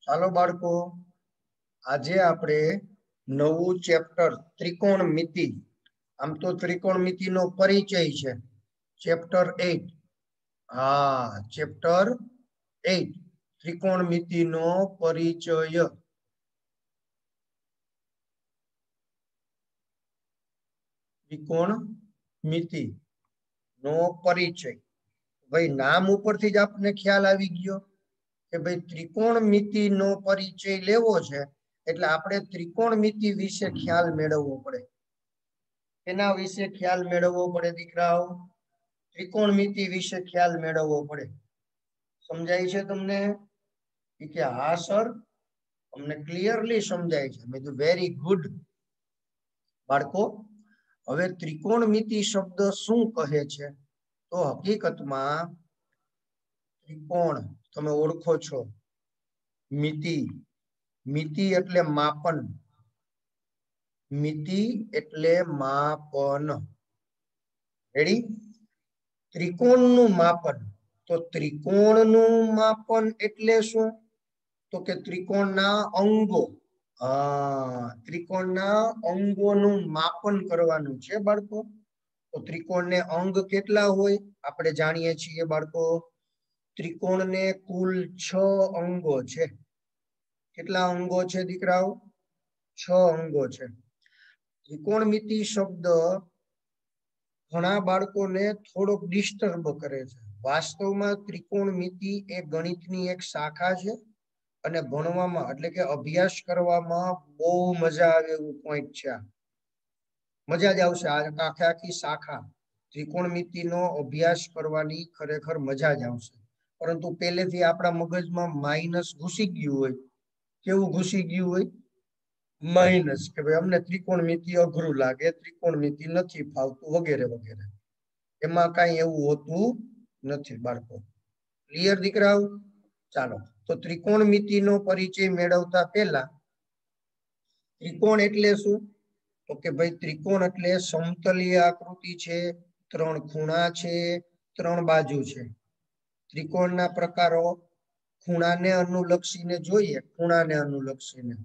ચાલો બાળકો, આજે આપણે નવું ચેપ્ટર ત્રિકોણમિતિ, આમ તો ત્રિકોણમિતિનો પરિચય છે, ચેપ્ટર 8. હા, ચેપ્ટર 8 ત્રિકોણમિતિનો પરિચય. ત્રિકોણમિતિ નો પરિચય. ભાઈ, નામ ઉપરથી જ આપને ખ્યાલ આવી ગયો કે ભાઈ ત્રિકોણમિતિનો પરિચય લેવો છે, એટલે આપણે ત્રિકોણમિતિ વિશે ખ્યાલ મેળવવો પડે. એના વિશે ખ્યાલ મેળવવો પડે દીકરાઓ, ત્રિકોણમિતિ વિશે ખ્યાલ મેળવવો પડે. સમજાય છે તમને? કે હા સર, અમને ક્લિયરલી સમજાય છે. મેં કીધું વેરી ગુડ. બાળકો, હવે ત્રિકોણમિતિ શબ્દ શું કહે છે? તો હકીકતમાં ત્રિકોણ તમે ઓળખો છો, મિતિ, મિતિ એટલે માપન, મિતિ એટલે માપન. રેડી? ત્રિકોણનું માપન. તો ત્રિકોણનું માપન એટલે શું? તો કે ત્રિકોણના અંગો. ત્રિકોણના અંગોનું માપન કરવાનું છે બાળકો. તો ત્રિકોણને અંગ કેટલા હોય? આપણે જાણીએ છીએ બાળકો, ત્રિકોણને કુલ 6 અંગો છે. કેટલા અંગો છે દીકરાઓ? 6 અંગો છે. ત્રિકોણમિતિ શબ્દ ઘણા બાળકોને થોડોક ડિસ્ટર્બ કરે છે. વાસ્તવમાં ત્રિકોણમિતિ એ ગણિતની એક શાખા છે અને ભણવામાં એટલે કે અભ્યાસ કરવામાં બહુ મજા આવે એવું પોઈન્ટ છે. મજા જ આવશે. આખે આખી શાખા ત્રિકોણમિતિનો અભ્યાસ કરવાની ખરેખર મજા જ આવશે. પરંતુ પહેલેથી આપણા મગજમાં માઇનસ ઘૂસી ગયું હોય. કેવું ઘૂસી ગયું હોય? માઇનસ, કે ભાઈ અમને ત્રિકોણમિતિ અઘરું લાગે, ત્રિકોણમિતિ નથી ફાવતું, વગેરે વગેરે. એમાં કઈ એવું હોતું નથી બાળકો. ક્લિયર દીકરાઓ? ચાલો, તો ત્રિકોણમિતિનો પરિચય મેળવતા પહેલા ત્રિકોણ એટલે શું? તો કે ભાઈ ત્રિકોણ એટલે સમતલીય આકૃતિ છે, 3 ખૂણા છે, 3 બાજુ છે. ત્રિકોણના પ્રકારો ખૂણાને અનુલક્ષીને જોઈએ, ખૂણાને અનુલક્ષીને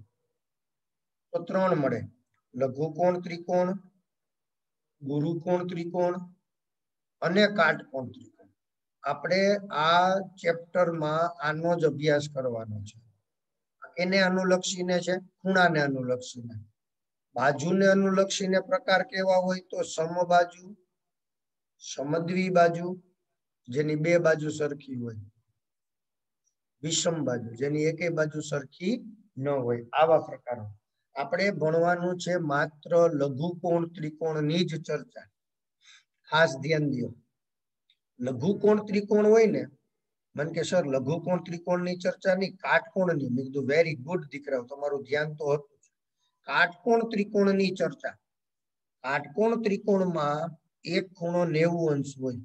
તો 3 મળે: લઘુકોણ ત્રિકોણ, ગુરુકોણ ત્રિકોણ અને કાટકોણ ત્રિકોણ. આપણે આ ચેપ્ટરમાં આનો જ અભ્યાસ કરવાનો છે. એને અનુલક્ષીને છે, ખૂણાને અનુલક્ષીને. બાજુને અનુલક્ષીને પ્રકાર કેવા હોય? તો સમબાજુ, સમદ્વિ બાજુ જેની 2 બાજુ સરખી હોય, વિષમ બાજુ જેની એકેય બાજુ સરખી ન હોય, આવા પ્રકારો. આપણે ભણવાનું છે માત્ર લઘુકોણ ત્રિકોણની જ ચર્ચા. ખાસ ધ્યાન દો. લઘુકોણ ત્રિકોણ હોય ને, મને કે સર લઘુકોણ ત્રિકોણની ચર્ચા નહીં, કાટકોણની. મેં કીધું વેરી ગુડ દીકરાઓ, તમારું ધ્યાન તો હતું. કાટકોણ ત્રિકોણની ચર્ચા. કાટકોણ ત્રિકોણમાં એક ખૂણો 90 અંશ હોય.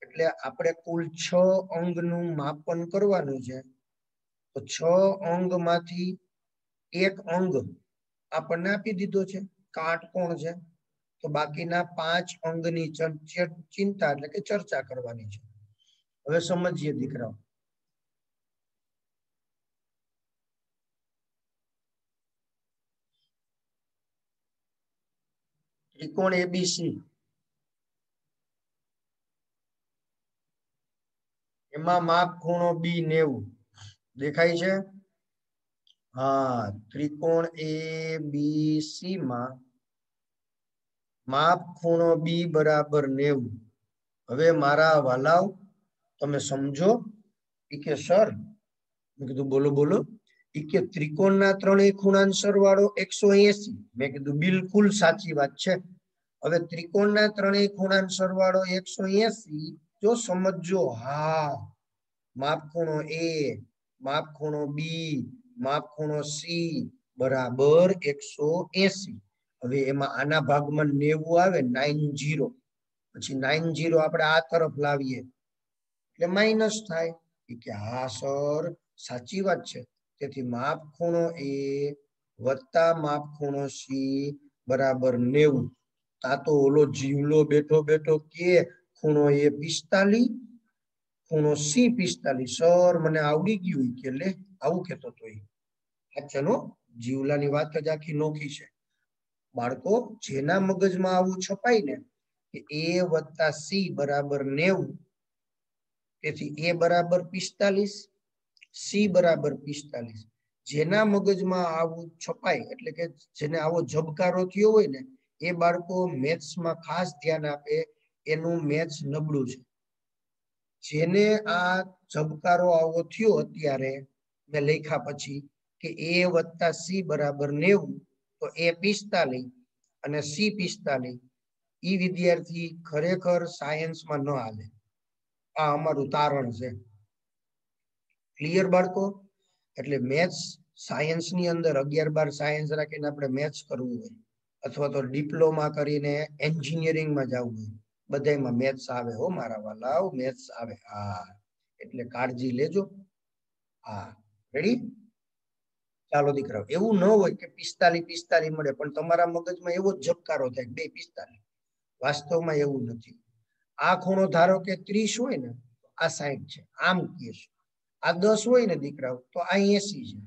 એટલે આપણે કુલ 6 અંગનું માપન કરવાનું છે. તો 6 અંગમાંથી એક અંગ આપણને આપી દીધો છે, કાટકોણ છે. તો બાકીના 5 અંગની ચિંતા એટલે કે ચર્ચા કરવાની છે. હવે સમજીએ દીકરાઓ. ત્રિકોણ એબીસી, એમાં માપ ખૂણો બી 90 દેખાય છે. હા, ત્રિકોણ એબીસી માં માપ ખૂણો બી બરાબર 90. હવે મારા વાલાઓ, તમે સમજો. કે સર, મેં કીધું બોલો બોલો. કે ત્રિકોણના ત્રણેય ખૂણાનો સરવાળો 180. મેં કીધું બિલકુલ સાચી વાત છે. હવે ત્રિકોણના ત્રણેય ખૂણાનો સરવાળો 180 જો સમજો. હા, માપ ખૂણો એ, માપ ખૂણો બી, માપ ખૂણો સી બરાબર 180. હવે એમાં આના ભાગમાં 90 આવે, 90. પછી 90 આપણે આ તરફ લાવીએ એટલે માઇનસ થાય. કે હા સર, સાચી વાત છે. તેથી માપ ખૂણો એ વત્તા માપ ખૂણો સી બરાબર 90. તા તો ઓલો જીવલો બેઠો બેઠો કે ખૂણો એ 45, ખૂણો સી 45 સર મને આવડી ગયું કે લે આવું કેતો તો ચલો જીવલાની વાત જ આખી નોખી છે બાળકો જેના મગજમાં આવું છપાય ને કે a વત્તા સી બરાબર 90 તેથી a બરાબર 45 સી બરાબર 45 જેના મગજમાં આવું છપાય એટલે કે જેને આવો જબકારો થયો હોય ને એ બાળકો મેથ્સમાં ખાસ ધ્યાન આપે એનું મેથ્સ નબળું છે જેને આ જબકારો આવો થયો અત્યારે મેં લખ્યા પછી કે a વત્તા સી બરાબર 90 તો a 45 અને સી 45 ઈ વિદ્યાર્થી ખરેખર સાયન્સમાં ન હાલે આ અમારું તારણ છે ક્લિયર બાળકો એટલે મેથ્સ સાયન્સની અંદર 11-12 સાયન્સ રાખીને આપણે મેથ્સ કરવું હોય અથવા તો ડિપ્લોમા કરીને એન્જિનિયરિંગમાં જવું હોય બધાયમાં મેથ્સ આવે હો મારા વાલાઓ મેથ્સ આવે હા એટલે કાળજી લેજો હા રેડી ચાલો દીકરાઓ એવું ન હોય કે 45 મળે પણ તમારા મગજમાં એવો જ ઝબકારો થાય 2 45 વાસ્તવમાં એવું નથી આ ખૂણો ધારો કે 30 હોય ને આ 60 છે આમ કહે છે આ 10 હોય ને દીકરાઓ તો આ 80 છે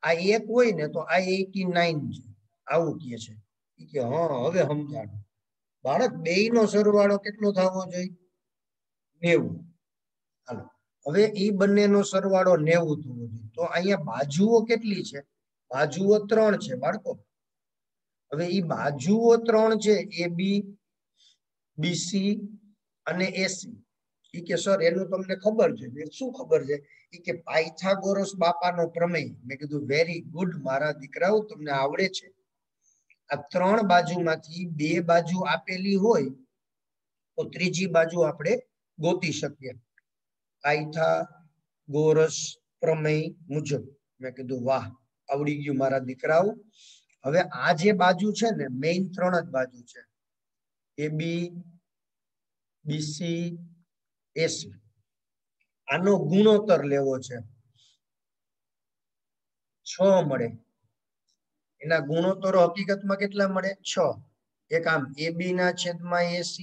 આ 1 હોય ને તો આ 89 છે આવું કહે છે કે હા હવે સમજાણું બાળક બેયનો સરવાળો કેટલો થવો જોઈએ 90 હાલો હવે ઈ બંનેનો સરવાળો 90 થવો જોઈએ તો અહીંયા બાજુઓ કેટલી છે બાજુઓ 3 છે બાળકો હવે ઈ બાજુઓ 3 છે AB BC અને AC ઈ કે સર એનું તમને ખબર છે શું ખબર છે ઈ કે પાયથાગોરસ બાપાનો પ્રમેય મેં કીધું વેરી ગુડ મારા દીકરાઓ તમને આવડે છે આ 3 બાજુમાંથી 2 બાજુ આપેલી હોય તો ત્રીજી બાજુ આપણે ગોતી શકીએ પાયથાગોરસ પ્રમેય મુજબ મેં કીધું વાહ આવડી ગયું મારા દીકરાઓ હવે આ જે બાજુ છે ને મેઇન 3 જ બાજુ છે AB BC AC આનો ગુણોત્તર લેવો છે 6 મળે એના ગુણોત્તરો હકીકતમાં કેટલા મળે 6 એક આમ AB ના છેદમાં AC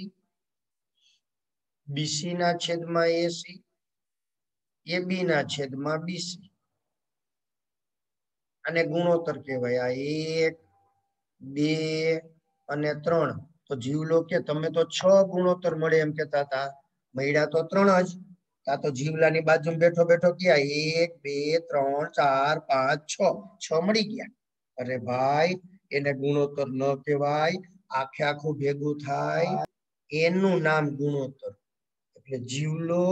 BC ના છેદમાં AC AB ના છેદમાં BC અને ગુણોત્તર કહેવાય આ 1 2 અને 3 તો જીવલો કે તમે તો 6 ગુણોત્તર મળે એમ કહેતા હતા મળ્યા તો 3 જ આ તો જીવલાની બાજુમાં બેઠો બેઠો ક્યાં 1 2 3 4 5 6 મળી ગયા અરે ભાઈ એને ગુણોત્તર ન કહેવાય આખે આખું ભેગું થાય એનું નામ ગુણોત્તર એટલે જીવલો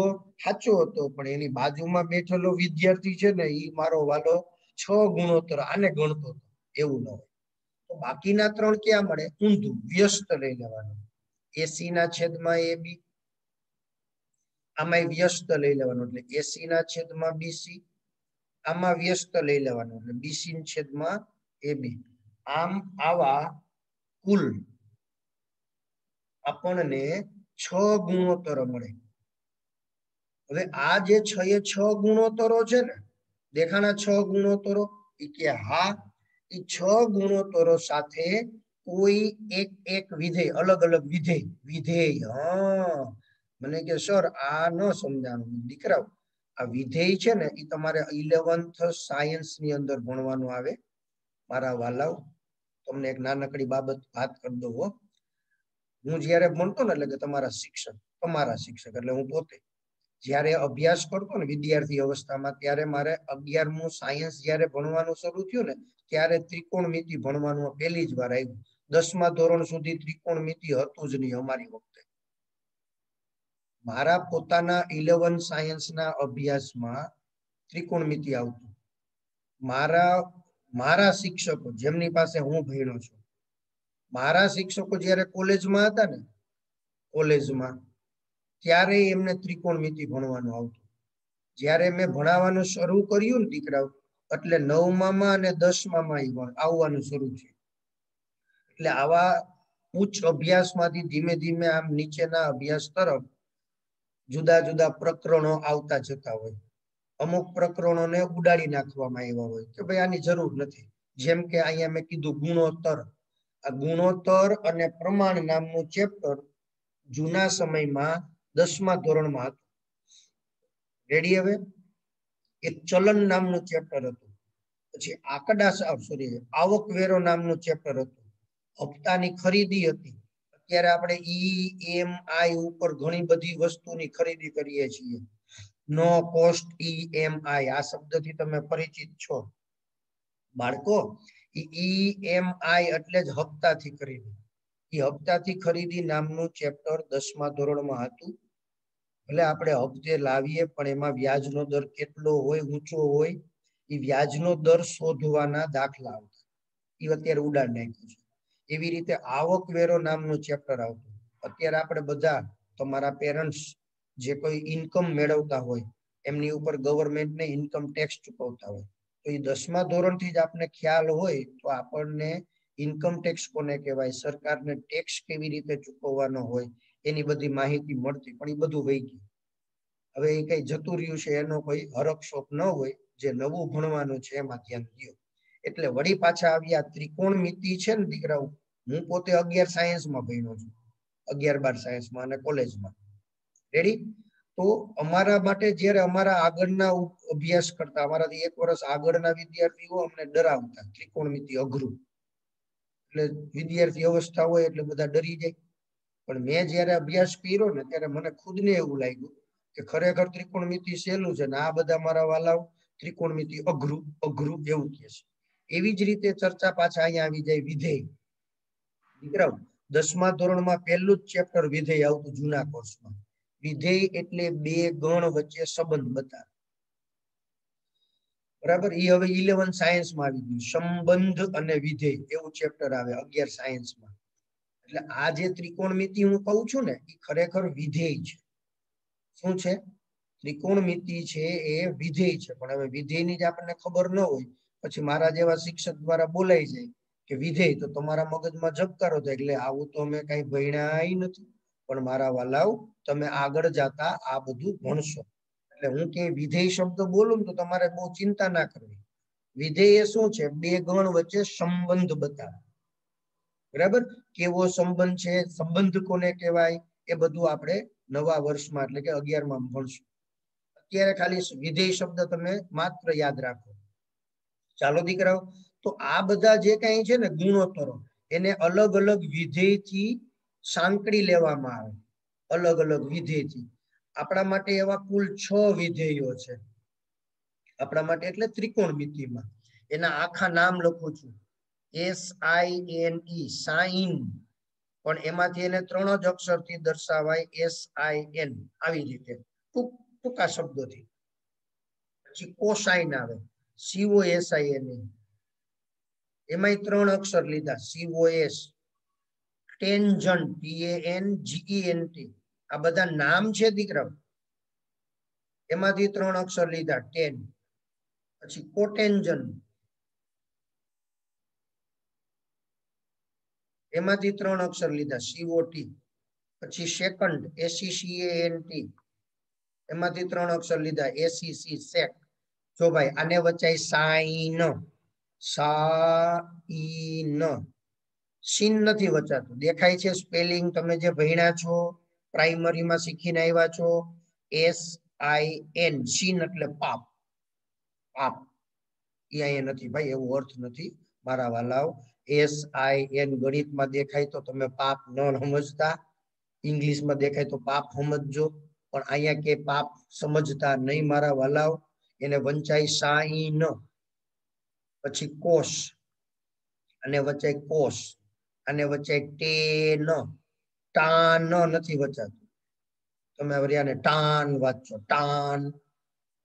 સાચો હતો પણ એની બાજુમાં બેઠેલો વિદ્યાર્થી છે ને ઈ મારો વાલો 6 ગુણોત્તર આને ગણતો હતો એવું ન હોય તો બાકીના 3 ક્યાં મળે ઊંધું વ્યસ્ત લઈ લેવાનું એસી ના છેદમાં AB આમાં વ્યસ્ત લઈ લેવાનું એટલે એસી ના છેદમાં બીસી આમાં વ્યસ્ત લઈ લેવાનું એટલે બીસી ના છેદમાં AB આમ આવા કુલ આપણને 6 ગુણોત્તરો મળે હવે આ જે 6 ગુણોત્તરો છે ને દેખાણા 6 ગુણોત્તરો કે હા એ 6 ગુણોત્તરો સાથે કોઈ એક વિધેય અલગ અલગ વિધેય હા મને કે સર આ ન સમજાણું દીકરાઓ આ વિધેય છે ને એ તમારે 11th સાયન્સ ની અંદર ભણવાનું આવે મારા વાલાઓ તમને એક નાનકડી બાબત વાત કરી દઉં હો હું જ્યારે ભણતો ને એટલે કે તમારા શિક્ષક એટલે હું પોતે જ્યારે અભ્યાસ કરતો ને વિદ્યાર્થી અવસ્થામાં ત્યારે મારે 11મું સાયન્સ જ્યારે ભણવાનું શરૂ થયું ને ત્યારે ત્રિકોણમિતિ ભણવાનું પહેલી જ વાર આવ્યું 10મા ધોરણ સુધી ત્રિકોણમિતિ હતું જ નહીં અમારી વખતે મારા પોતાના 11 સાયન્સના અભ્યાસમાં ત્રિકોણમિતિ આવતું મારા શિક્ષકો જેમની પાસે હું ભણ્યો છું મારા શિક્ષકો જ્યારે કોલેજમાં હતા ને કોલેજમાં ત્યારે એમને ત્રિકોણમિતિ ભણવાનું આવતું જ્યારે મેં ભણાવવાનું શરૂ કર્યું ને દીકરાઓ એટલે 9મા અને 10મા આવવાનું શરૂ થયું એટલે આવા ઉચ્ચ અભ્યાસમાંથી ધીમે ધીમે આમ નીચેના અભ્યાસ તરફ જુદા જુદા પ્રકરણો આવતા જતા હોય અમુક પ્રકરણોને ઉડાડી નાખવામાં આવ્યા હોય કે ભાઈ આની જરૂર નથી જેમ કે અહીંયા મેં કીધું ગુણોત્તર આ ગુણોત્તર અને પ્રમાણ નામનું ચેપ્ટર જૂના સમયમાં 10મા ધોરણમાં હતું રેડી? હવે એક ચલન નામનું ચેપ્ટર હતું, પછી આંકડા સોરી આવકવેરો નામનું ચેપ્ટર હતું, હપ્તાની ખરીદી હતી. અત્યારે આપણે EMI ઉપર ઘણી બધી વસ્તુની ખરીદી કરીએ છીએ. નો કોસ્ટ EMI, આ શબ્દથી તમે પરિચિત છો બાળકો? EMI એટલે જ હપ્તાથી ખરીદી. એ હપ્તાથી ખરીદી નામનું ચેપ્ટર 10મા ધોરણમાં હતું. એટલે આપણે હપ્તે લાવીએ પણ એમાં વ્યાજનો દર કેટલો હોય, ઊંચો હોય, એ વ્યાજનો દર શોધવાના દાખલા આવતા. એ અત્યારે ઉડાડ નાખ્યું છે. એવી રીતે આવકવેરો નામનું ચેપ્ટર આવતું. અત્યારે આપણે બધા, તમારા પેરેન્ટ્સ જે કોઈ ઇન્કમ મેળવતા હોય એમની ઉપર ગવર્મેન્ટને ઇન્કમ ટેક્સ ચૂકવતા હોય, તો એ 10મા ધોરણથી જ આપને ખ્યાલ હોય તો આપણને ઇન્કમ ટેક્સ કોને કહેવાય, સરકારને ટેક્સ કેવી રીતે ચૂકવવાનો હોય, એની બધી માહિતી મળતી. પણ એ બધું વહી ગયું. હવે એ કઈ જતું રહ્યું છે, એનો કોઈ હરકશોપ ન હોય. જે નવું ભણવાનું છે એમાં ધ્યાન દો. એટલે વળી પાછા આવ્યા ત્રિકોણમિતિ છે ને દીકરાઓ. હું પોતે 11 સાયન્સમાં ભણ્યો છું, 11-12 સાયન્સમાં અને કોલેજમાં. રેડી? તો અમારા માટે જ્યારે અમારા આગળના અભ્યાસ કરતા, અમારાથી 1 વર્ષ આગળના વિદ્યાર્થીઓ અમને ડરાવતા, ત્રિકોણમિતિ અઘરું. એટલે વિદ્યાર્થી અવસ્થા હોય એટલે બધા ડરી જાય. પણ મેં જ્યારે અભ્યાસ કર્યો ને ત્યારે મને ખુદને એવું લાગ્યું કે ખરેખર ત્રિકોણમિતિ સહેલું છે ને આ બધા મારા વાલાઓ ત્રિકોણમિતિ અઘરું અઘરું એવું કહે છે. એવી જ રીતે ચર્ચા પાછા અહીંયા આવી જાય વિધેય. દીકરાઓ 10મા ધોરણમાં પહેલું જ ચેપ્ટર વિધેય આવતું જૂના કોર્સમાં. વિધેય એટલે બે ગણ વચ્ચે સંબંધ બતાવે. બરાબર? એ હવે 11 સાયન્સમાં આવી ગયું, સંબંધ અને વિધેય એવું ચેપ્ટર આવે 11 સાયન્સમાં. એટલે આ જે ત્રિકોણમિતિ હું કહું છું ને એ ખરેખર વિધેય છે. શું છે? ત્રિકોણમિતિ છે એ વિધેય છે. પણ હવે વિધેયની જ આપણને ખબર ન હોય, પછી મારા જેવા શિક્ષક દ્વારા બોલાઈ જાય કે વિધેય, તો તમારા મગજમાં ઝબકારો થાય એટલે આવું તો અમે કઈ ભણ્યા નથી. પણ મારા વાલાઓ, તમે આગળ જતા આ બધું ભણશો. એટલે હું કે વિધેય શબ્દ બોલું તો તમારે બહુ ચિંતા ના કરવી. વિધેય શું છે? બે ગણ વચ્ચે સંબંધ બતાવે. બરાબર? કેવો સંબંધ છે, સંબંધ કોને કહેવાય, એ બધું આપણે નવા વર્ષમાં એટલે કે 11માં ભણશું. અત્યારે ખાલી વિધેય શબ્દ તમે માત્ર યાદ રાખો. ચાલો દીકરાઓ, તો આ બધા જે કઈ છે ને ગુણોત્તરો, એને અલગ અલગ વિધેયથી સાંકળી લેવામાં આવે. અલગ અલગ વિધેયથી. આપણા માટે એવા કુલ 6 વિધેયો છે. આપણા માટે એટલે ત્રિકોણમિતિમાં. એના આખા નામ લખું છું. SINE, sine. પણ એમાંથી એને 3 જ અક્ષરથી દર્શાવાય, SIN. આવી રીતે ટૂંકા શબ્દોથી. પછી કોસાઇન આવે, COSIN. એમાંય 3 અક્ષર લીધા, COS. Tangent, TANGENT. આ બધા નામ છે દીકરાઓ. એમાંથી 3 અક્ષર લીધા, ટેન. પછી કોટેન્જન, એમાંથી 3 અક્ષર લીધા, COT. પછી સેકન્ડ, SECANT. એમાંથી 3 અક્ષર લીધા, SEC, સેક. જો ભાઈ આને વચાય સાઈન, સાઈન. સીન નથી વચાતું, દેખાય છે સ્પેલિંગ તમે જે ભણ્યા છો, પ્રાઇમરીમાં શીખીને આવ્યા છો. SIN, સીન એટલે પાપ. પાપ એ અહીંયા નથી ભાઈ, એવો અર્થ નથી મારા વાલાઓ. SIN ગણિતમાં દેખાય તો તમે પાપ ન સમજતા, ઇંગ્લિશમાં દેખાય તો પાપ સમજજો. પણ અહીંયા કે પાપ સમજતા નહીં મારા વાલાઓ. એને વંચાય સાઈન. પછી કોષ, અને વચાય કોષ. અને વચાય ટેન. ટાન નથી વચાતું. તમે આને ટાન વાંચો, ટાન.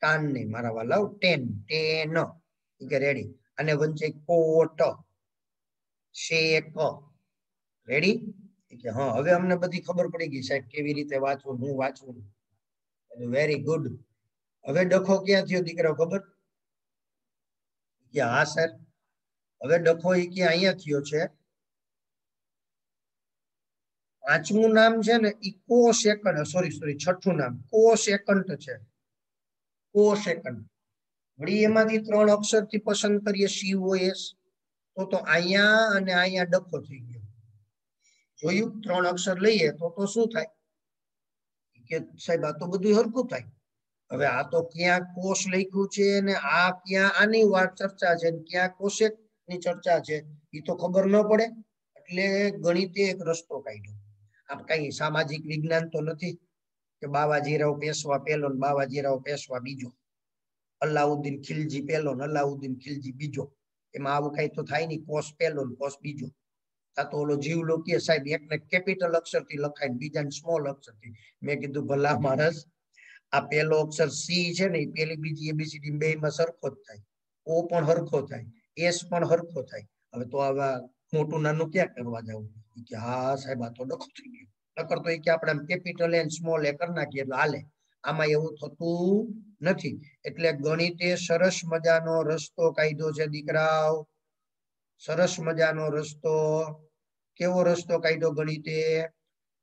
ટાન નહીં મારા વાલાઓ, ટેન, ટેન. કે રેડી? અને વંચાય કોટ, શેક. રેડી? કે હા, હવે અમને બધી ખબર પડી ગઈ સાહેબ કેવી રીતે વાંચવું, હું વાંચવું. Very good. હવે ડખો ક્યાં થયો દીકરાઓ ખબર? કે હા સર, હવે ડખો એ કે અહીંયા થયો છે. 5મું નામ છે ને ઈ કો સેકન્ડ, સોરી 6થું નામ કો સેકન્ડ છે. કો સેકન્ડ. વળી એમાંથી 3 અક્ષરથી પસંદ કરીએ, COS. તો અહીંયા અને અહીંયા ડખો થઈ ગયો. જોયું? 3 અક્ષર લઈએ તો શું થાય કે સાહેબ આ તો બધું હરખું થાય. હવે આ તો ક્યાં કોષ લખ્યું છે ને આ ક્યાં આની વાત ચર્ચા છે ને ક્યાં કોષેક ની ચર્ચા છે એ તો ખબર ન પડે. એટલે ગણિતે એક રસ્તો કાઢ્યો. આમ કઈ સામાજિક વિજ્ઞાન તો નથી કે બાવાજીરાવ પેશવા પહેલો ને બાવાજીરાવ પેશવા બીજો, અલાઉદ્દીન ખિલજી પહેલો ને અલાઉદ્દીન ખિલજી બીજો. એમાં આવું કઈ તો થાય નહીં. કોષ પહેલો ને કોષ બીજો. આ તો ઓલો જીવલો કે સાહેબ એકને કેપિટલ અક્ષરથી લખાય ને બીજાને સ્મોલ અક્ષરથી. મેં કીધું ભલા માણસ, આ પહેલો અક્ષર સી છે ને એ પેલી બીજી એબીસીડી બે માં સરખો જ થાય. ઓ પણ હરખો થાય, એસ પણ હરખો થાય. હવે તો આવા મોટું નાનું ક્યાં કરવા જવું? કે હા સાહેબ આ તો ડખો થઈ ગયો. નકર તો એ કે આપણે કેપિટલ એ સ્મોલ એ કરી નાખીએ એટલે હાલે. આમાં એવું થતું નથી. એટલે ગણિતે સરસ મજાનો રસ્તો કાઢ્યો છે દીકરાઓ. સરસ મજાનો રસ્તો. કેવો રસ્તો કાઢ્યો ગણિતે?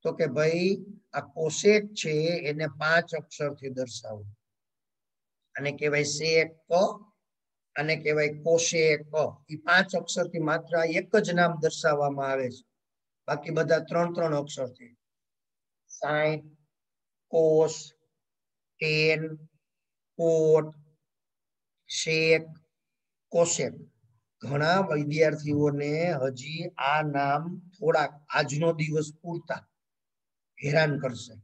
તો કે ભાઈ આ કોશેક છે એને 5 અક્ષરથી દર્શાવો. આને કહેવાય શેક, આને કહેવાય કોશેક. એ 5 અક્ષરથી માત્ર એક જ નામ દર્શાવવામાં આવે છે. બાકી બધા 3 અક્ષરથી. સાઈન, કોસ, ટેન, કોટ, શેક, કોશેક. ઘણા વિદ્યાર્થીઓને હજી આ નામ થોડાક આજનો દિવસ પૂરતા હેરાન કરશે.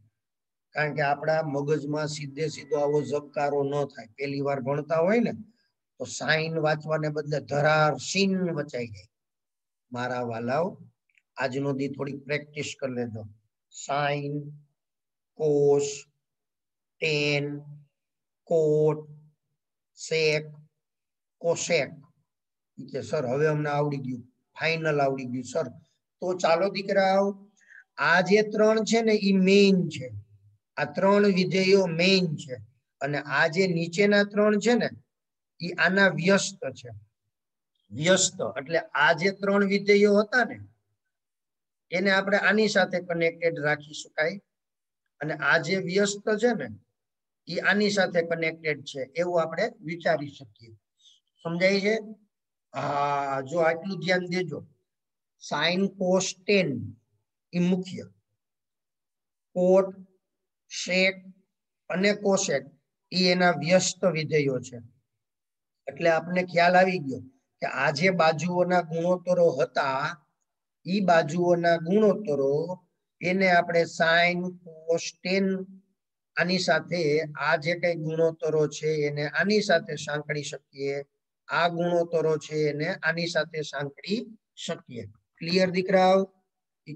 કારણ કે આપણા મગજમાં સીધે સીધો આવો ઝબકારો ન થાય. પહેલી વાર ભણતા હોય ને તો સાઈન વાંચવાને બદલે ધરાર સીન વચાઈ જાય. મારા વાલાઓ, આજનો દી થોડી પ્રેક્ટિસ કરી લેજો. સાઈન, કોસ, ટેન, કોટ, શેક, કોશેક. કે સર હવે અમને આવડી ગયું, ફાઇનલ આવડી ગયું સર. તો ચાલો દીકરાઓ, આ જે 3 છે ને એ મેઇન છે. આ 3 વિધેયો મેઇન છે. અને આ જે નીચેના 3 છે ને એ આના વ્યસ્ત છે. વ્યસ્ત એટલે આ જે 3 વિધેયો હતા ને એને આપણે આની સાથે કનેક્ટેડ રાખી શકાય. અને આ જે વ્યસ્ત છે ને એ આની સાથે કનેક્ટેડ છે એવું આપણે વિચારી શકીએ. સમજાય છે? હા, જો આટલું ધ્યાન દેજો. સાઈન, કોસ, ટેન એ મુખ્ય. કોટ, શેક અને કોશેક એ એના વ્યસ્ત વિધેયો છે. એટલે આપને ખ્યાલ આવી ગયો કે આ જે બાજુઓના ગુણોત્તરો હતા એ બાજુઓના ગુણોત્તરો એને આપણે સાઈન, કોસ, ટેન આની સાથે આ જે કઈ ગુણોત્તરો છે એને આની સાથે સાંકળી શકીએ. આ ગુણોત્તરો છે એને આની સાથે સાંકળી શકીએ. ક્લિયર દીકરાઓ?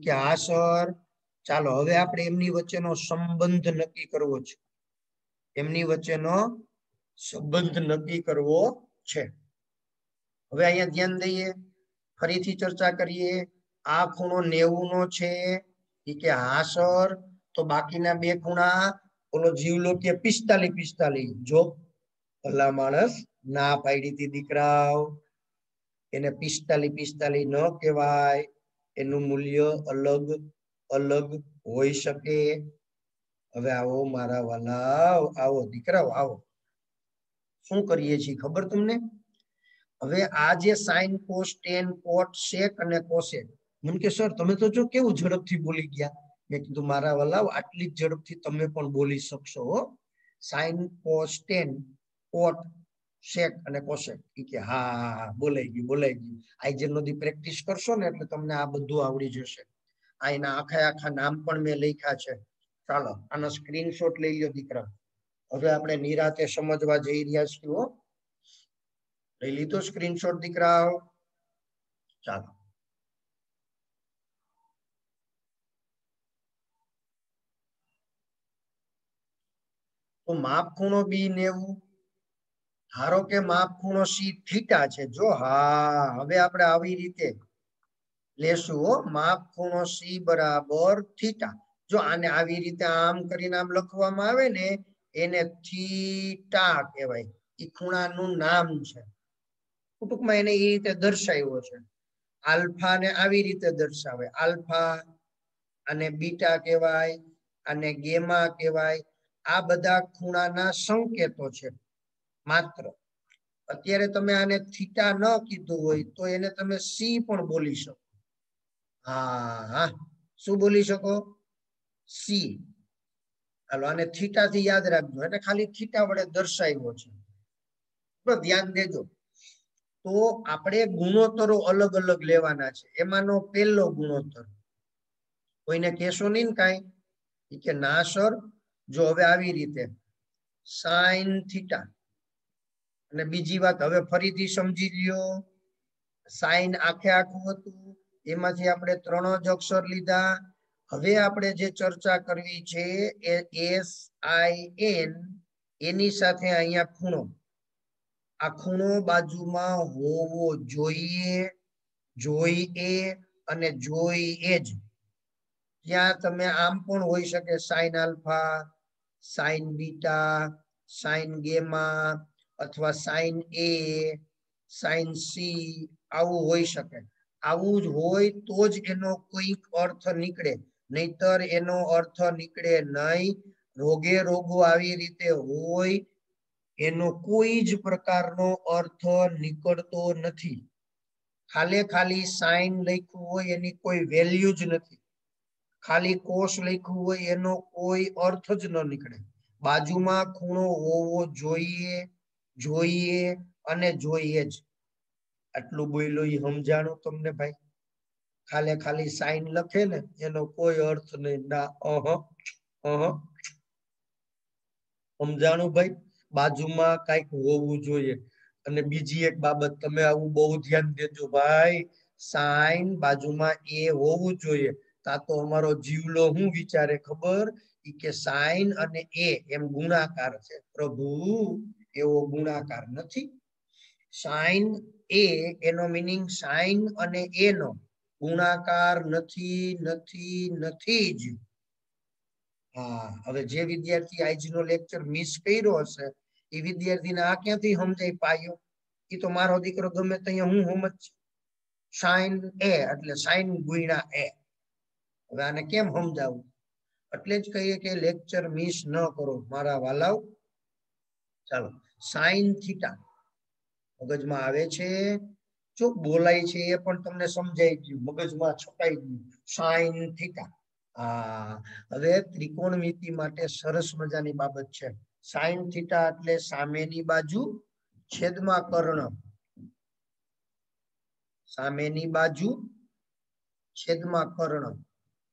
કે હા સર. ચાલો હવે આપણે એમની વચ્ચેનો સંબંધ નક્કી કરવો છે. એમની વચ્ચેનો સંબંધ નક્કી કરવો છે. હવે અહીંયા ધ્યાન દઈએ, ફરીથી ચર્ચા કરીએ. આ ખૂણો 90 નો છે. કે હા સર. તો બાકીના 2 ખૂણા ઓલો જીવલો કે 45 જો ભલા માણસ ના પાડી હતી દીકરાઓ. એને 45 ન કહેવાય. એનું મૂલ્ય અલગ અલગ હોઈ શકે. હવે આવો મારા વાલા, આવો દીકરાઓ આવો. શું કરીએ છીએ ખબર તમને? હવે આ જે સાઈન, કોસ, ટેન, કોટ, શેક અને કોશેક. મને કે સર તમે તો જો કેવું ઝડપથી બોલી ગયા. મેં કીધું મારા વાલા આટલી જ ઝડપથી તમે પણ બોલી શકશો. સાઈન, કોસ, ટેન, કોટ, શેક અને કોશેક. કે હા બોલાઈ ગયું. આજે નો પ્રેક્ટિસ કરશો ને એટલે તમને આ બધું આવડી જશે. આ એના આખા નામ પણ મેં લખ્યા છે. ચાલો આનો સ્ક્રીનશોટ લઈ લો દીકરા. હવે આપણે નિરાતે સમજવા જઈ રહ્યા છીએ. લઈ લીધો સ્ક્રીનશોટ દીકરાઓ? ચાલો. તો માપ ખૂણો B90. ધારો કે માપ ખૂણો C થીટા છે. જો હા, હવે આપણે આવી રીતે લેશું. માપ ખૂણો C બરાબર થીટા. જો આને આવી રીતે આમ કરીને આમ લખવામાં આવે ને એને થીટા કહેવાય. એ ખૂણાનું નામ છે. ટૂંકમાં એને એ રીતે દર્શાવ્યો છે. આલ્ફા ને આવી રીતે દર્શાવે. આલ્ફા અને બીટા કહેવાય, અને ગેમા કહેવાય. આ બધા ખૂણાના સંકેતો છે માત્ર. અત્યારે તમે આને થીટા ન કીધું હોય તો એને તમે સી પણ બોલી શકો. હા, શું બોલી શકો? સી. હાલો આને થીટા થી યાદ રાખજો, એટલે ખાલી થીટા વડે દર્શાવ્યો છે, તો ધ્યાન દેજો. તો આપણે ગુણોત્તરો અલગ અલગ લેવાના છે. એમાંનો પહેલો ગુણોત્તર કોઈને કહેશો નહીં ને કાંઈ કે ના સર, જો હવે આવી રીતે સાઈન થીટા, અને બીજી વાત હવે ફરીથી સમજી લ્યો, સાઈન આખે આખું હતું, એમાંથી આપણે 3 જ અક્ષર લીધા. હવે આપણે જે ચર્ચા કરવી છે એ એસ આઈ એન, એની સાથે અહીંયા ખૂણો, આ ખૂણો બાજુમાં હોવો જોઈએ, જોઈએ અને જોઈએ જ. ત્યાં તમે આમ પણ હોઈ શકે, sine alpha, sine beta, sine gamma, અથવા સાઈન એ, સાઈન સી, આવું હોઈ શકે. આવું જ હોય તો જ એનો કોઈક અર્થ નીકળે, નહીતર એનો અર્થ નીકળે નહીં. રોગે રોગો આવી રીતે હોય, એનો કોઈ જ પ્રકારનો અર્થ નીકળતો નથી. ખાલી સાઈન લખ્યું હોય એની કોઈ વેલ્યુ જ નથી, ખાલી કોષ લખ્યું હોય એનો કોઈ અર્થ જ ન નીકળે. બાજુમાં ખૂણો હોવો જોઈએ, જોઈએ અને જોઈએ જ. આટલું બોલ્યો એ સમજાણું તમને ભાઈ? ખાલી સાઈન લખે ને એનો કોઈ અર્થ નહીં, ના સમજાણું ભાઈ? બાજુમાં કઈક હોવું જોઈએ. અને બીજી એક બાબત, તમે આવું બહુ ધ્યાન દેજો ભાઈ, સાઈન બાજુમાં એ હોવું જોઈએ. તા તો અમારો જીવલો શું વિચારે ખબર? કે સાઈન અને એ એમ ગુણાકાર છે. પ્રભુ, એવો ગુણાકાર નથી. સાઈન એ, એનો મીનિંગ સાઈન અને એ નો ગુણાકાર નથી, નથી, નથી જ. હા, હવે જે વિદ્યાર્થી આજનો લેક્ચર મિસ કર્યો હશે એ વિદ્યાર્થીને આ ક્યાંથી સમજાય પાયો? એ તો મારો દીકરો ગમે ત્યાં હું સમજ. સાઈન એ એટલે સાઈન ગુણ્યા એ. હવે આને કેમ સમજાવું? એટલે જ કહીએ કે લેક્ચર મિસ ન કરો મારા વાલાવ. ચાલો, સાઈન થીટા મગજમાં આવે છે, જો બોલાય છે એ પણ તમને સમજાઈ ગયું, મગજમાં છપાઈ ગયું. Sine theta. હા, હવે ત્રિકોણમિતિ માટે સરસ મજાની બાબત છે. સાઈન થીટા એટલે સામેની બાજુ છેદમાં કર્ણ, સામેની બાજુ છેદમાં કર્ણ.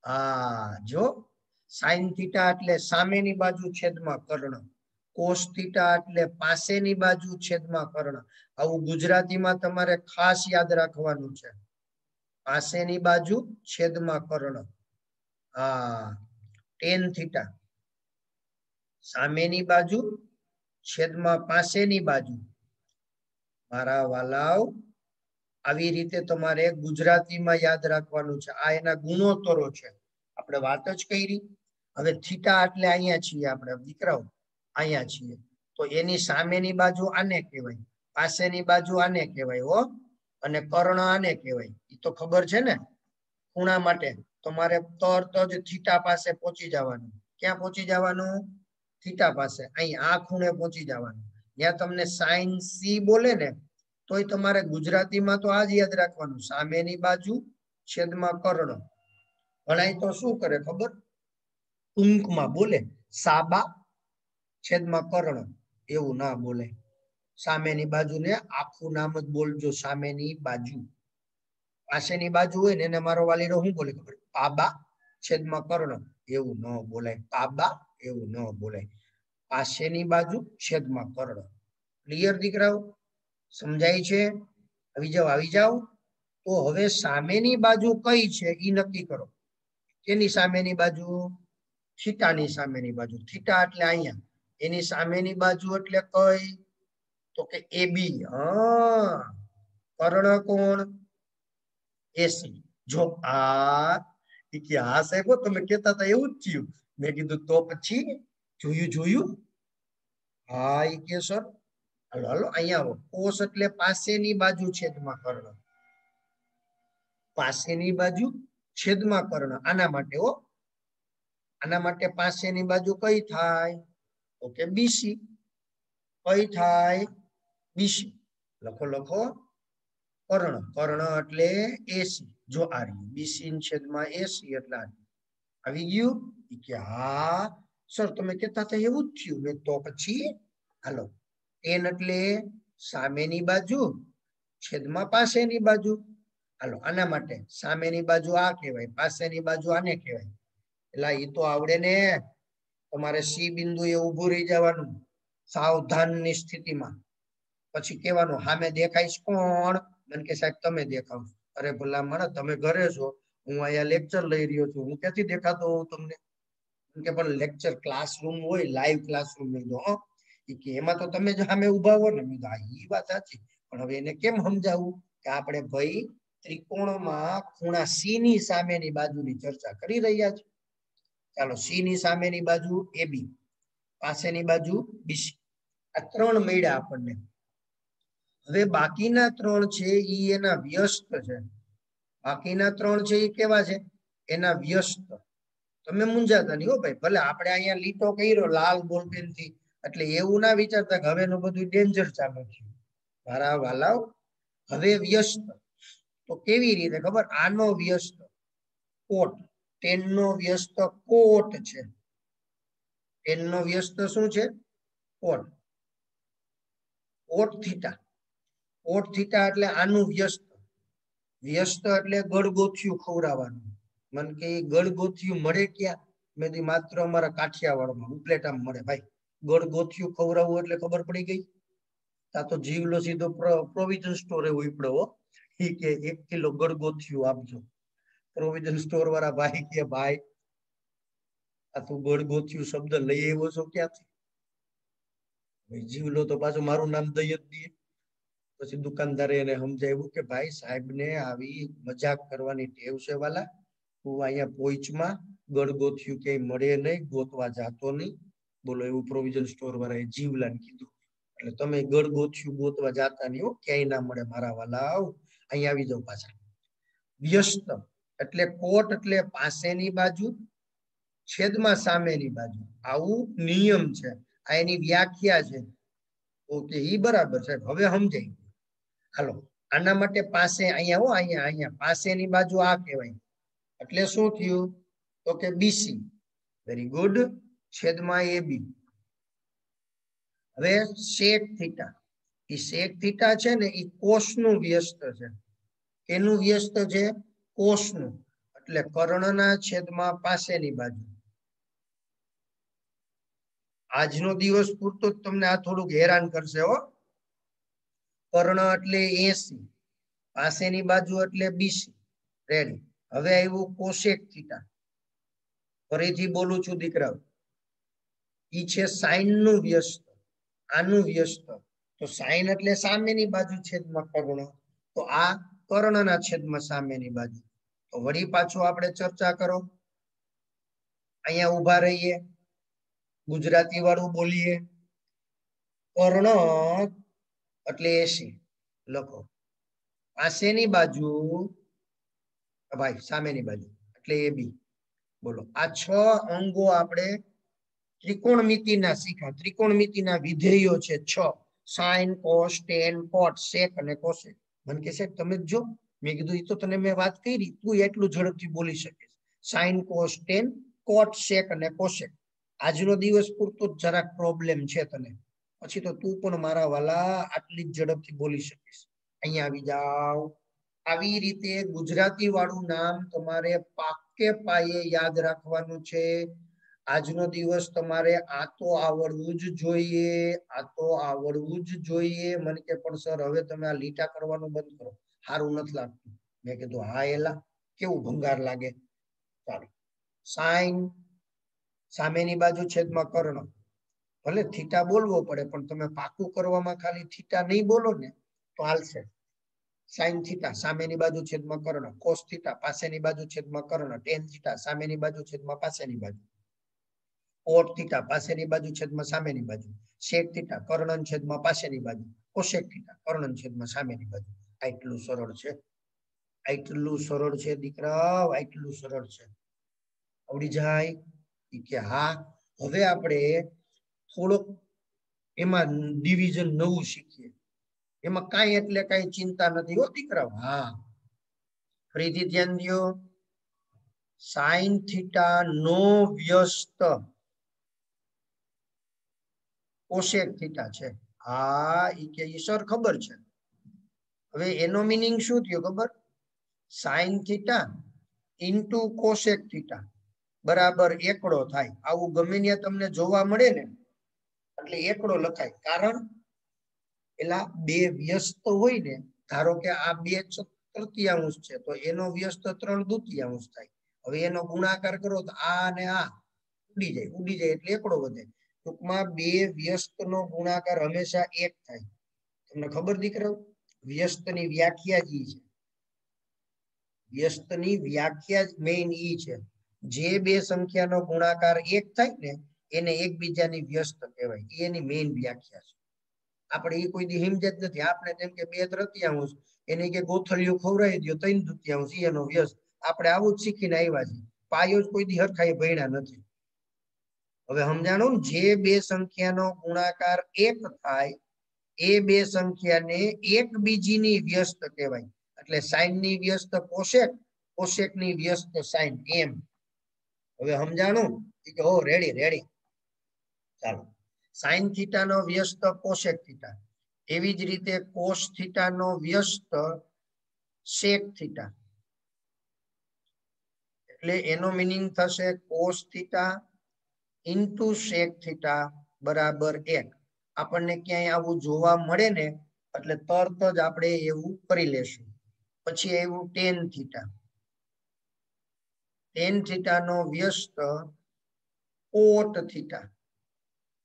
હા, જો સાઈન થીટા એટલે સામેની બાજુ છેદમાં કર્ણ, કોસ થીટા એટલે પાસેની બાજુ છેદમાં કર્ણ. આવું ગુજરાતીમાં તમારે ખાસ યાદ રાખવાનું છે, પાસેની બાજુ છેદમાં કર્ણ. હા, ટેન થીટા સામેની બાજુ છેદમાં પાસેની બાજુ. મારા વાલાવ, આવી રીતે તમારે ગુજરાતીમાં યાદ રાખવાનું છે. આ એના ગુણોત્તરો છે, આપણે વાત જ કરી. હવે થીટા એટલે અહીંયા છીએ આપણે દીકરાઓ, અહીંયા છીએ, તો એની સામેની બાજુ આને કહેવાય, પાસેની બાજુ આને કહેવાય હો, અને કર્ણ આને કહેવાય. એ તો ખબર છે ને. ખૂણા માટે તમારે તરત જ થીટા પાસે પહોંચી જવાનું. ક્યાં પહોંચી જવાનું? થીટા પાસે. અહીં આ ખૂણે પહોંચી જવાનું. ત્યાં તમને સાઈન સી બોલે ને, તોય તમારે ગુજરાતીમાં તો આ જ યાદ રાખવાનું, સામેની બાજુ છેદમાં કર્ણ. ઘણાય તો શું કરે ખબર? ટૂંકમાં બોલે, સાબા છેદમાં કર્ણ. એવું ના બોલે. સામેની બાજુને આખું નામ જ બોલજો, સામેની બાજુ. પાસેની બાજુ હોય ને એને મારો વાલીડો શું બોલે ખબર? પાબા છેદમાં કર્ણ. એવું ન બોલાય, પાબા એવું ન બોલાય. પાસેની બાજુ છેદમાં કર્ણ. ક્લિયર દીકરાઓ? સમજાય છે? આવી જાવ, આવી જાવ. તો હવે સામેની બાજુ કઈ છે એ નક્કી કરો. એની સામેની બાજુ થીટાની સામેની બાજુ. થીટા એટલે અહીંયા, એની સામેની બાજુ એટલે કઈ? તો કે એ બી. હા, કર્ણ કોણ? એસી. જો આ સાહેબ તમે કહેતા હતા એવું જ થયું. મેં કીધું તો પછી જોયું. હા, એ કે સર હાલો હાલો અહીંયા આવો. કોષ એટલે પાસેની બાજુ છેદમાં કર્ણ, પાસેની બાજુ છેદમાં કર્ણ. આના માટે હો, આના માટે પાસેની બાજુ કઈ થાય? તો કે બીસી. કઈ થાય? બીસી. લખો કર્ણ. કર્ણ એટલે એસી. જો આ રહ્યું બીસી છેદમાં એસી એટલે આવી ગયું કે હા. સર તમે કહેતા હતા એવું જ થયું. મેં તો પછી હાલો tan એટલે સામેની બાજુ છેદમાં પાસેની બાજુ. હાલો આના માટે સામેની બાજુ આ કહેવાય, પાસેની બાજુ આને કહેવાય. એટલે એ તો આવડે ને. તમારે સી બિંદુએ ઊભું રહી જવાનું સાવધાનની સ્થિતિમાં. પછી કહેવાનું સામે દેખાઈશ કોણ? મને કે સાહેબ તમે દેખાવ. અરે ભલા માણસ તમે ઘરે છો, હું અહીંયા લેક્ચર લઈ રહ્યો છું, હું ક્યાંથી દેખાતો હોઉં તમને? કે પણ લેક્ચર ક્લાસરૂમ હોય, લાઈવ ક્લાસરૂમ મેં કીધું કે એમાં તો તમે જ સામે ઉભા હો ને. મેં કીધું એ વાત સાચી, પણ હવે એને કેમ સમજાવવું કે આપણે ભાઈ ત્રિકોણમાં ખૂણા સી ની સામેની બાજુની ચર્ચા કરી રહ્યા છે. ચાલો સી ની સામેની બાજુ AB, પાસેની બાજુ BC, આ ત્રણ મળ્યા આપણને. હવે બાકીના ત્રણ છે એ એના વ્યસ્ત છે. બાકીના ત્રણ છે એ કેવા છે? એના વ્યસ્ત. તમે મૂંઝાતા નહીં હો ભાઈ. ભલે આપણે અહીંયા લીટો કર્યો લાલ બોલપેન થી, એટલે એવું ના વિચારતા કે હવે એનું બધું ડેન્જર ચાલુ છે. મારા વાલાવ, હવે વ્યસ્ત તો કેવી રીતે ખબર? આનો વ્યસ્ત કોટ, tan નો વ્યસ્ત કોટ છે. tan નો વ્યસ્ત શું છે? કોટ. કોટ થીટા. કોટ થીટા એટલે આનું વ્યસ્ત. વ્યસ્ત એટલે ગળગોથિયું ખવડાવવાનું. મને કે ગળગોથિયું મળે ક્યાં? મેં દી માત્ર અમારા કાઠિયાવાડમાં ઉપલેટામાં મળે ભાઈ. ગળગોથિયું ખવડાવવું એટલે ખબર પડી ગઈ. તા તો જીવલો સીધો પ્રોવિઝન સ્ટોરે ઉપડ્યો હો. એ કે 1 કિલો ગળગોથિયું આપજો. પ્રોવિઝન સ્ટોર વાળા ભાઈ કે ભાઈ આ તું ગળગોથિયું શબ્દ લઈ આવ્યો છો ક્યાંથી? જીવલો તો પાછું મારું નામ દઈ જ દે. પછી દુકાનદારે એને સમજાવ્યું કે ભાઈ સાહેબને આવી મજાક કરવાની ટેવ છે વાલા. તું અહીંયા પોઈચમાં ગળગોથિયું ક્યાંય મળે નહીં, ગોતવા જાતો નહીં. બોલો એવું પ્રોવિઝન સ્ટોર વાળાએ જીવલાને કીધું. એટલે તમે ગળગોથિયું ગોતવા જાતા નહીં હો, ક્યાંય ના મળે મારા વાલા. અહીંયા આવી જાવ પાછા. વ્યસ્ત એટલે કોટ એટલે પાસેની બાજુ છેદમાં સામેની બાજુ. આવું નિયમ છે, આ એની વ્યાખ્યા છે. ઓકે, ઈ બરાબર છે. હવે સમજાય. હાલો આના માટે પાસે અહીંયા હો, અહીંયા પાસેની બાજુ આ કહેવાય. એટલે શું થયું? તો કે BC. Very good. છેદમાં AB. હવે sec થીટા. એ sec થીટા છે ને એ કોષનું વ્યસ્ત છે. એનું વ્યસ્ત છે કોષનું. એટલે કર્ણના છેદમાં પાસેની બાજુ. આજનો દિવસ પૂરતો જ તમને આ થોડુંક હેરાન કરશે હો. કર્ણ એટલે 80, પાસેની બાજુ એટલે BC. રેડી. હવે આવ્યું કોસેક થીટા. ફરીથી બોલું છું દીકરાઓ, ઈ છે સાઈન નું વ્યસ્ત, આનું વ્યસ્ત. તો સાઈન એટલે સામેની બાજુ છેદમાં કર્ણ, તો આ કર્ણના છેદમાં સામેની બાજુ. તો વળી પાછું આપણે ચર્ચા કરો. અહીંયા ઉભા રહીએ, ગુજરાતી વાળું બોલીએ. કર્ણ એટલે 80 લખો. પાસેની બાજુ ભાઈ સામેની બાજુ એટલે AB. બોલો આ 6 અંગો આપણે ત્રિકોણમિતિના શીખ્યા. ત્રિકોણમિતિના વિધેયો છે 6: સાઇન, કોસ, ટેન, કોટ, સેક અને કોસેક. મને કે સાહેબ તમે જ જો. મેં કીધું એ તો તને મેં વાત કરી, તું એટલું ઝડપથી બોલી શકે. સાઇન, કોસ, ટેન, કોટ, સેક અને કોસેક. આજનો દિવસ પૂરતો જ જરાક પ્રોબ્લેમ છે તને, પછી તો તું પણ મારા વાલા આટલી જ ઝડપથી બોલી શકીશ. અહીંયા આવી જાઓ. આવી રીતે ગુજરાતી વાળું નામ તમારે પાકે પાયે યાદ રાખવાનું છે. આજનો દિવસ તમારે આ તો આવડવું જ જોઈએ, આ તો આવડવું જ જોઈએ. મને કે પણ સર હવે તમે આ લીટા કરવાનું બંધ કરો, સારું નથી લાગતું. મેં કીધું હા એલા, કેવું ભંગાર લાગે. ચાલો, સાઈન સામેની બાજુ છેદમાં કર્ણ. ભલે થીટા બોલવો પડે પણ તમે પાકું કરવામાં ખાલી થીટા નહીં બોલો ને તો હાલશે. સાઇન થીટા સામેની બાજુ છેદમાં કર્ણ, કોસ થીટા પાસેની બાજુ છેદમાં કર્ણ, ટેન થીટા સામેની બાજુ છેદમાં પાસેની બાજુ, કોટ થીટા પાસેની બાજુ છેદમાં સામેની બાજુ, સેક થીટા કર્ણ છેદમાં પાસેની બાજુ, કોસેક થીટા કર્ણ છેદમાં સામેની બાજુ. આટલું સરળ છે, આટલું સરળ છે દીકરા, આટલું સરળ છે. આવડી જાય કે હા. હવે આપણે થોડોક એમાં ડિવિઝન નવું શીખીએ. એમાં કાંઈ એટલે કાંઈ ચિંતા નથી હો દીકરાઓ. હા, ફરીથી ધ્યાન દો. સાઇન થીટા નો વ્યસ્ત કોશેક થીટા છે. હા ઈ કે ઈ સર ખબર છે. હવે એનો મીનિંગ શું થયો ખબર? સાઇન થીટા ઇન્ટુ કોશેક થીટા બરાબર એકડો થાય. આવું ગમે ત્યાં તમને જોવા મળે ને એટલે એકડો લખાય. કારણ એલા બે વ્યસ્ત હોય ને, ધારો કે આ 2/3 છે તો એનો વ્યસ્ત 3/2 થાય. હવે એનો ગુણાકાર કરો તો આ અને આ ઉડી જાય એટલે એકડો વધે. ટૂંકમાં બે વ્યસ્તનો ગુણાકાર હંમેશા 1 થાય. તમને ખબર દીકરાઓ? વ્યસ્તની વ્યાખ્યા જ ઈ છે. વ્યસ્તની વ્યાખ્યા જ મેઇન ઈ છે. જે બે સંખ્યાનો ગુણાકાર 1 થાય ને એને એકબીજાની વ્યસ્ત કહેવાય. એની મેઇન વ્યાખ્યા છે. આપણે એ કોઈ દી સમજે જ નથી. આપણે જેમ કે 2/3 એને કે ગોથલિયું ખવડાવી દો 3/2 એનો વ્યસ્ત. આપણે આવું જ શીખીને આવ્યા છીએ. પાયો જ કોઈ દી હરખાઈ ભણ્યા નથી. હવે સમજાણું? જે બે સંખ્યાનો ગુણાકાર 1 થાય એ બે સંખ્યાને એકબીજીની વ્યસ્ત કહેવાય. એટલે સાઇન ની વ્યસ્ત કોશેક, કોશેક ની વ્યસ્ત સાઇન એમ. હવે સમજાણું? કે હો રેડી. ચાલો, સાઇન થીટા નો વ્યસ્ત કોશેક થીટા, એવી જ રીતે કોસ થીટા નો વ્યસ્ત સેક થીટા. એટલે એનો મીનિંગ થશે cos theta into sec theta બરાબર 1. આપણને ક્યાંય આવું જોવા મળે ને એટલે તરત જ આપણે એવું કરી લેશું. પછી આવ્યું ટેન થીટા. ટેન થીટા નો વ્યસ્ત કોટ થીટા.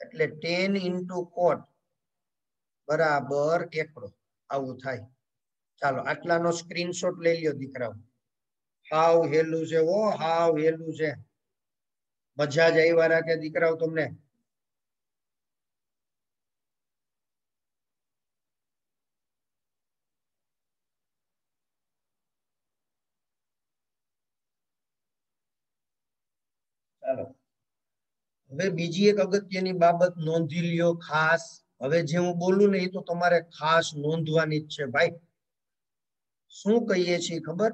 એટલે 10 ઇન્ટુ કોટ બરાબર એકડો. આવું થાય. ચાલો આટલાનો સ્ક્રીનશોટ લઈ લ્યો દીકરાઓ. હાવ હેલું છે. હાવ હેલું છે. મજા જ આવ્યા રાખે દીકરાઓ તમને. ચાલો હવે બીજી એક અગત્યની બાબત નોંધી લ્યો ખાસ. હવે જે હું બોલું ને એ તો તમારે ખાસ નોંધવાની જ છે ભાઈ. શું કહીએ છીએ ખબર?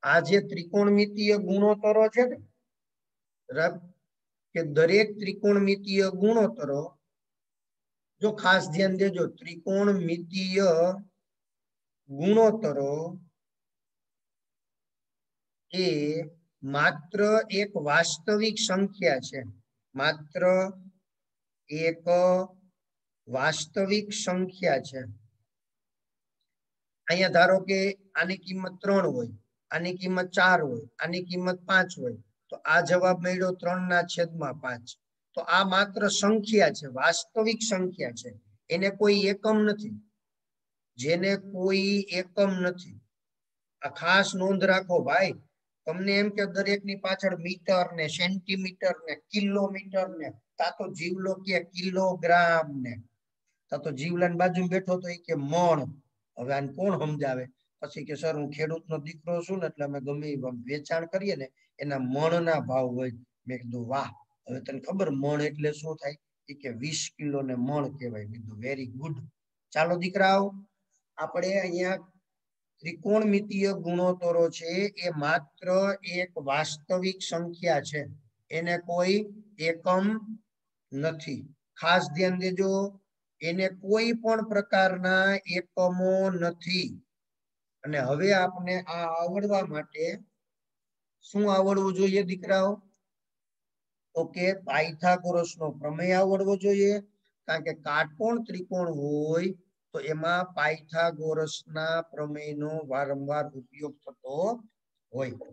આ જે ત્રિકોણમિતીય ગુણોત્તરો છે ને, કે દરેક ત્રિકોણમિતીય ગુણોત્તરો, જો ખાસ ધ્યાન દેજો, ત્રિકોણમિતીય ગુણોત્તરો એ માત્ર એક વાસ્તવિક સંખ્યા છે. માત્ર એક વાસ્તવિક સંખ્યા છે. અહીંયા ધારો કે આની કિંમત 3 હોય, આની કિંમત 4 હોય, આની કિંમત 5 હોય, તો આ જવાબ મળ્યો 3/5. તો આ માત્ર સંખ્યા છે, વાસ્તવિક સંખ્યા છે. એને કોઈ એકમ નથી. જેને કોઈ એકમ નથી. આ ખાસ નોંધ રાખો ભાઈ. તમને એમ કે દરેકની પાછળ મીટર ને સેન્ટીમીટર ને કિલોમીટર ને, તા તો જીવલો કે કિલોગ્રામ ને, તા તો જીવલાની બાજુમાં બેઠો તો એ કે મણ. હવે આને કોણ સમજાવે? પછી કે સર હું ખેડૂતનો દીકરો છું ને એટલે અમે ગમે વેચાણ કરીએ ને એના મણના ભાવ હોય. મેં કીધું વાહ. હવે તને ખબર મણ એટલે શું થાય? એ કે 20 કિલો ને મણ કહેવાય. કીધું વેરી ગુડ. ચાલો દીકરાઓ, આપણે અહીંયા ત્રિકોણમિતીય ગુણોત્તરો છે એ માત્ર એક વાસ્તવિક સંખ્યા છે. એને કોઈ એકમ નથી. ખાસ ધ્યાન દેજો, એને કોઈ પણ પ્રકારના એકમો નથી. અને હવે આપણે આ આવડવા માટે શું આવડવું જોઈએ દીકરાઓ? તો કે પાયથાગોરસનો પ્રમેય આવડવો જોઈએ. કારણ કે કાટકોણ ત્રિકોણ હોય તો એમાં પાયથાગોરસના પ્રમેયનો વારંવાર ઉપયોગ થતો હોય.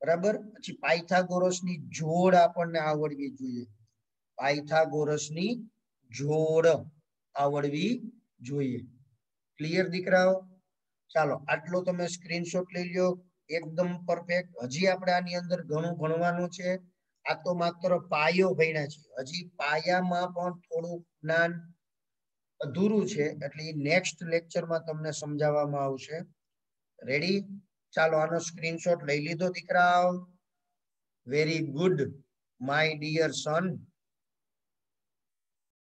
બરાબર? પછી પાયથાગોરસની જોડ આપણને આવડવી જોઈએ. પાયથાગોરસની જોડ આવડવી જોઈએ. ક્લિયર દીકરાઓ? ચાલો આટલો તમે સ્ક્રીનશોટ લઈ લો. એકદમ પરફેક્ટ. હજી આપણે આની અંદર ઘણું ભણવાનું છે. આ તો માત્ર પાયો ભણ્યા છે. હજી પાયામાં પણ થોડું જ્ઞાન અધૂરું છે. એટલે નેક્સ્ટ લેક્ચરમાં તમને સમજાવવામાં આવશે. રેડી? ચાલો આનો સ્ક્રીનશોટ લઈ લીધો દીકરાઓ? Very good my dear son.